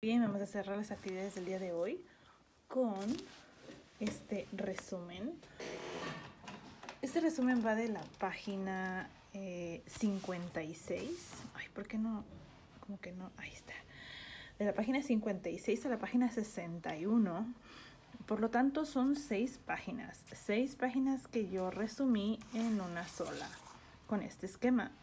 Bien, vamos a cerrar las actividades del día de hoy con este resumen. Este resumen va de la página 56. Ay, ¿por qué no? Como que no, ahí está. De la página 56 a la página 61. Por lo tanto, son 6 páginas. 6 páginas que yo resumí en una sola con este esquema.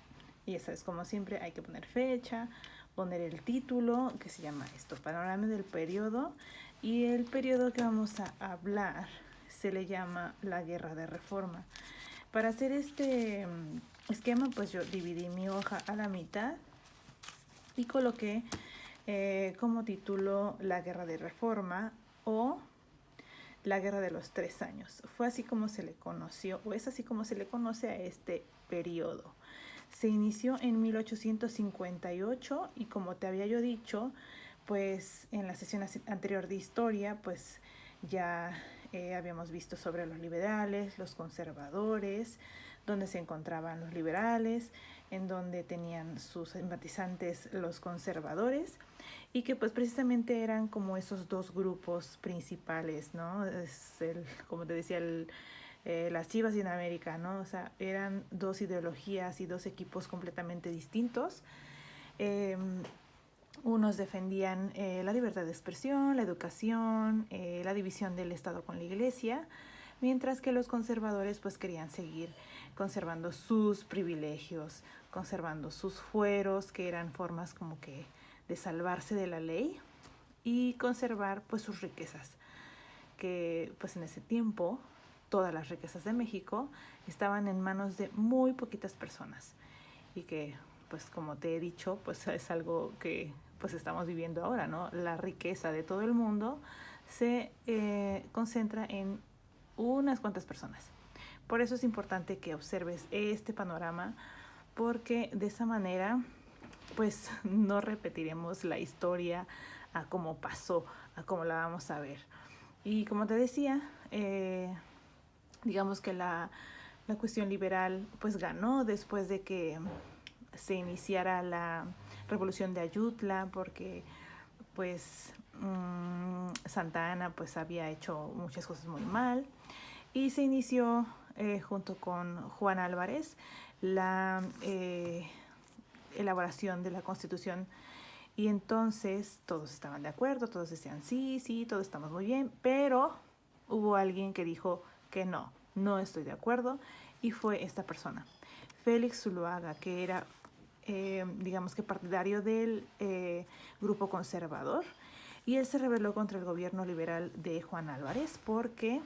Y ya sabes, como siempre, hay que poner fecha, poner el título, que se llama esto, panorama del periodo. Y el periodo que vamos a hablar se le llama la Guerra de Reforma. Para hacer este esquema, pues yo dividí mi hoja a la mitad y coloqué como título la Guerra de Reforma o la Guerra de los 3 años. Fue así como se le conoció, o es así como se le conoce a este periodo. Se inició en 1858 y como te había yo dicho, pues en la sesión anterior de historia, pues ya habíamos visto sobre los liberales, los conservadores, donde se encontraban los liberales, en donde tenían sus simpatizantes los conservadores, y que pues precisamente eran como esos dos grupos principales, ¿no? Es como te decía, las Chivas y en América, ¿no? O sea, eran dos ideologías y dos equipos completamente distintos. Unos defendían la libertad de expresión, la educación, la división del Estado con la Iglesia, mientras que los conservadores pues querían seguir conservando sus privilegios, conservando sus fueros, que eran formas como que de salvarse de la ley, y conservar pues sus riquezas, que pues en ese tiempo todas las riquezas de México estaban en manos de muy poquitas personas y que pues como te he dicho pues es algo que pues estamos viviendo ahora, ¿no? La riqueza de todo el mundo se concentra en unas cuantas personas. Por eso es importante que observes este panorama, porque de esa manera pues no repetiremos la historia a cómo pasó, a cómo la vamos a ver. Y como te decía, digamos que la cuestión liberal pues ganó después de que se iniciara la revolución de Ayutla, porque pues Santa Anna pues había hecho muchas cosas muy mal, y se inició junto con Juan Álvarez la elaboración de la Constitución. Y entonces todos estaban de acuerdo, todos decían sí, sí, todos estamos muy bien, pero hubo alguien que dijo que no, no estoy de acuerdo, y fue esta persona, Félix Zuloaga, que era, digamos que partidario del grupo conservador, y él se rebeló contra el gobierno liberal de Juan Álvarez porque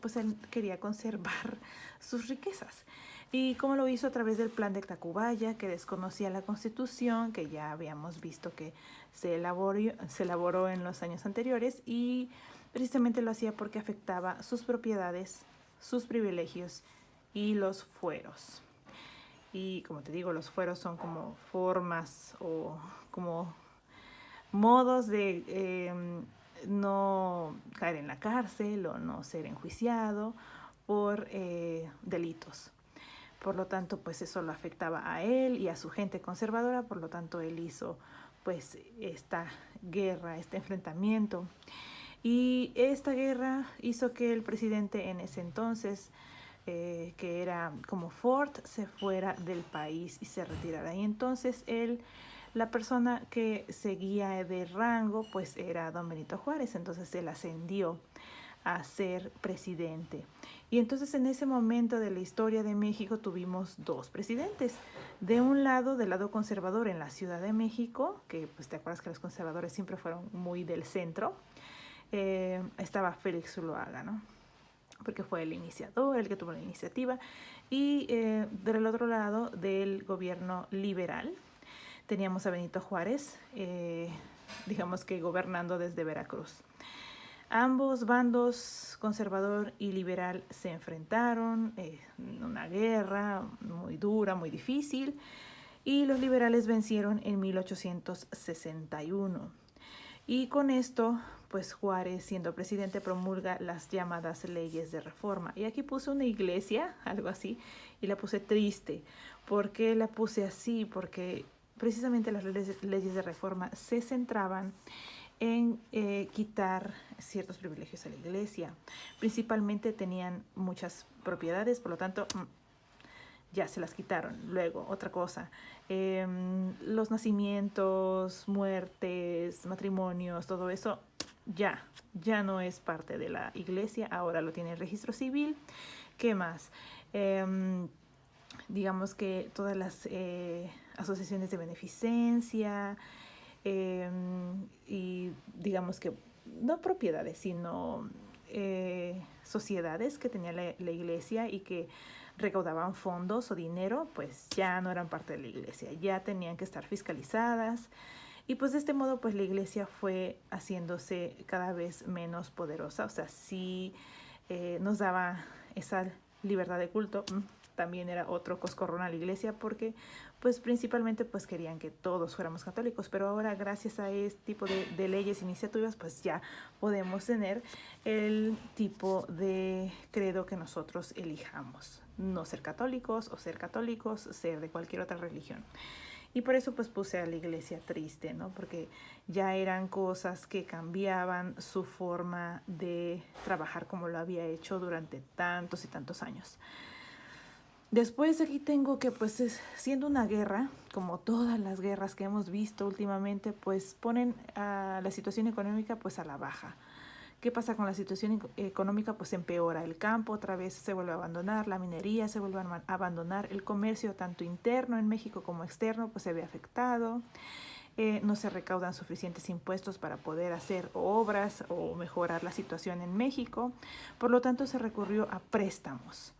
pues él quería conservar sus riquezas. ¿Y cómo lo hizo? A través del plan de Tacubaya, que desconocía la Constitución, que ya habíamos visto que se elaboró en los años anteriores, y precisamente lo hacía porque afectaba sus propiedades, sus privilegios y los fueros. Y como te digo, los fueros son como formas o como modos de no caer en la cárcel o no ser enjuiciado por delitos. Por lo tanto, pues eso lo afectaba a él y a su gente conservadora, por lo tanto él hizo pues esta guerra, este enfrentamiento. Y esta guerra hizo que el presidente en ese entonces, que era como Ford, se fuera del país y se retirara. Y entonces la persona que seguía de rango pues era don Benito Juárez, entonces él ascendió a ser presidente. Y entonces en ese momento de la historia de México tuvimos dos presidentes. De un lado, del lado conservador en la Ciudad de México, que pues te acuerdas que los conservadores siempre fueron muy del centro, estaba Félix Zuloaga, ¿no? Porque fue el iniciador, el que tuvo la iniciativa. Y del otro lado, del gobierno liberal, teníamos a Benito Juárez, digamos que gobernando desde Veracruz. Ambos bandos, conservador y liberal, se enfrentaron en una guerra muy dura, muy difícil, y los liberales vencieron en 1861. Y con esto, pues Juárez, siendo presidente, promulga las llamadas leyes de reforma. Y aquí puse una iglesia, algo así, y la puse triste. ¿Por qué la puse así? Porque precisamente las leyes de reforma se centraban en quitar ciertos privilegios a la iglesia. Principalmente tenían muchas propiedades, por lo tanto, ya se las quitaron. Luego, otra cosa, los nacimientos, muertes, matrimonios, todo eso ya no es parte de la iglesia, ahora lo tiene el registro civil. ¿Qué más? Digamos que todas las asociaciones de beneficencia, y digamos que no propiedades, sino sociedades que tenía la iglesia y que recaudaban fondos o dinero, pues ya no eran parte de la iglesia, ya tenían que estar fiscalizadas. Y pues de este modo, pues la iglesia fue haciéndose cada vez menos poderosa. O sea, sí nos daba esa libertad de culto. También era otro coscorrón a la iglesia porque pues principalmente pues querían que todos fuéramos católicos, pero ahora gracias a este tipo de leyes, iniciativas, pues ya podemos tener el tipo de credo que nosotros elijamos, no ser católicos o ser católicos, ser de cualquier otra religión. Y por eso pues puse a la iglesia triste, ¿no? Porque ya eran cosas que cambiaban su forma de trabajar como lo había hecho durante tantos y tantos años. Después aquí tengo que pues siendo una guerra, como todas las guerras que hemos visto últimamente, pues ponen a la situación económica pues a la baja. ¿Qué pasa con la situación económica? Pues empeora. El campo otra vez se vuelve a abandonar, la minería se vuelve a abandonar, el comercio tanto interno en México como externo pues se ve afectado. No se recaudan suficientes impuestos para poder hacer obras o mejorar la situación en México. Por lo tanto, se recurrió a préstamos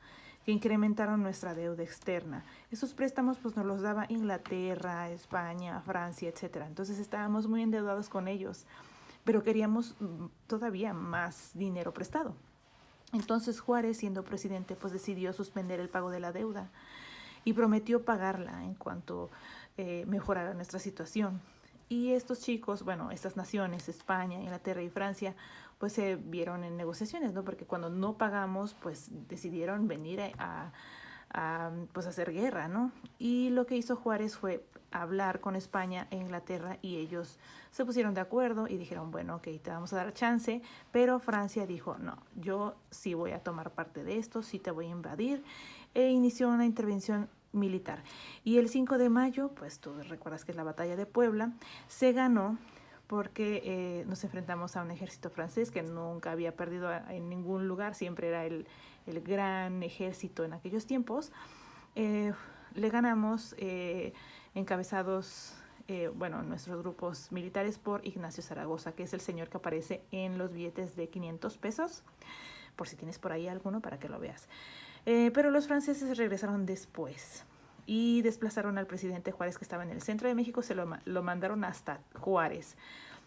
que incrementaron nuestra deuda externa. Esos préstamos pues nos los daba Inglaterra, España, Francia, etc. Entonces estábamos muy endeudados con ellos, pero queríamos todavía más dinero prestado. Entonces Juárez, siendo presidente, pues decidió suspender el pago de la deuda y prometió pagarla en cuanto mejorara nuestra situación. Y estos chicos, bueno, estas naciones, España, Inglaterra y Francia, pues se vieron en negociaciones, ¿no? Porque cuando no pagamos, pues decidieron venir pues hacer guerra, ¿no? Y lo que hizo Juárez fue hablar con España e Inglaterra y ellos se pusieron de acuerdo y dijeron, bueno, ok, te vamos a dar chance, pero Francia dijo, no, yo sí voy a tomar parte de esto, sí te voy a invadir, e inició una intervención militar. Y el 5 de mayo, pues tú recuerdas que es la batalla de Puebla, se ganó porque nos enfrentamos a un ejército francés que nunca había perdido en ningún lugar, siempre era el gran ejército en aquellos tiempos. Le ganamos encabezados, bueno, nuestros grupos militares por Ignacio Zaragoza, que es el señor que aparece en los billetes de 500 pesos, por si tienes por ahí alguno para que lo veas. Pero los franceses regresaron después y desplazaron al presidente Juárez, que estaba en el centro de México, se lo mandaron hasta Juárez,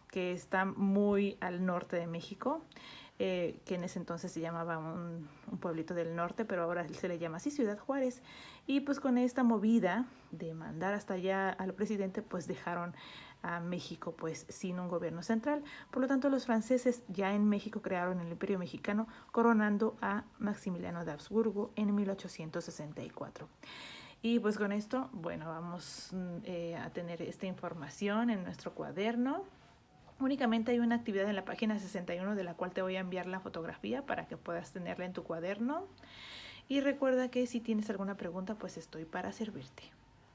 que está muy al norte de México, que en ese entonces se llamaba un pueblito del norte, pero ahora se le llama así, Ciudad Juárez. Y pues con esta movida de mandar hasta allá al presidente, pues dejaron a México pues sin un gobierno central. Por lo tanto, los franceses ya en México crearon el Imperio Mexicano, coronando a Maximiliano de Habsburgo en 1864. Y pues con esto, bueno, vamos a tener esta información en nuestro cuaderno. Únicamente hay una actividad en la página 61 de la cual te voy a enviar la fotografía para que puedas tenerla en tu cuaderno. Y recuerda que si tienes alguna pregunta, pues estoy para servirte.